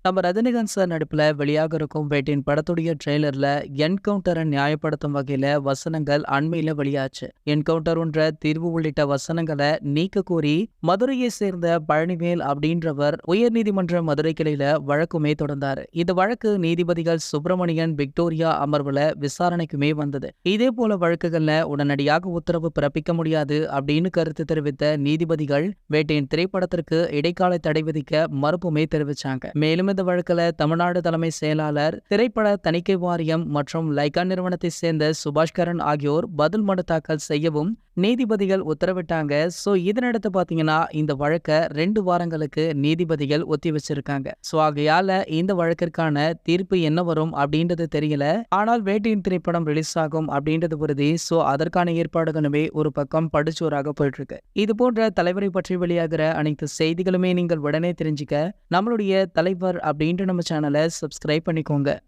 நம்ம ரஜினிகாந்த் சார் நடிப்புல வெளியாக இருக்கும் வேட்டையின் படத்துடைய ட்ரெய்லர்ல என்கவுண்டரை நியாயப்படுத்தும் வகையில வசனங்கள் அண்மையில வெளியாச்சு. என்கவுண்டர்ன்ற தீர்வு உள்ளிட்ட வசனங்களை நீக்க கோரி மதுரையை சேர்ந்த பழனிவேல் அப்படின்றவர் உயர்நீதிமன்ற மதுரை கிளையில வழக்குமே தொடர்ந்தாரு. இந்த வழக்கு நீதிபதிகள் சுப்பிரமணியன், விக்டோரியா அமர்வுல விசாரணைக்குமே வந்தது. இதே போல வழக்குகள்ல உடனடியாக உத்தரவு பிறப்பிக்க முடியாது அப்படின்னு கருத்து தெரிவித்த நீதிபதிகள் வேட்டையின் திரைப்படத்திற்கு இடைக்கால தடை விதிக்க மறுப்புமே தெரிவிச்சாங்க. மேலும் இந்த வழக்குல தமிழ்நாடு தலைமை செயலாளர், திரைப்பட தணிக்கை வாரியம் மற்றும் லைகா நிறுவனத்தை சேர்ந்த சுபாஷ்கரன் ஆகியோர் பதில் மனு தாக்கல் செய்யவும் நீதிபதிகள் உத்தரவிட்டாங்க. சோ இதனடுத்து பாத்தீங்கன்னா இந்த வழக்க 2 வாரங்களுக்கு நீதிபதிகள் ஒத்தி வச்சிருக்காங்க. சோ ஆகையால இந்த வழக்கிற்கான தீர்ப்பு என்ன வரும் அப்படின்றது தெரியல. ஆனால் வேட்டையின் திரைப்படம் ரிலீஸ் ஆகும் அப்படின்றது உறுதி. சோ அதற்கான ஏற்பாடுகளுமே ஒரு பக்கம் படுச்சோராக போயிட்டு இருக்கு. இது போன்ற தலைவரை பற்றி வெளியாகிற அனைத்து செய்திகளுமே நீங்கள் உடனே தெரிஞ்சுக்க நம்மளுடைய தலைவர் அப்படின்ற நம்ம சேனலை சப்ஸ்கிரைப் பண்ணிக்கோங்க.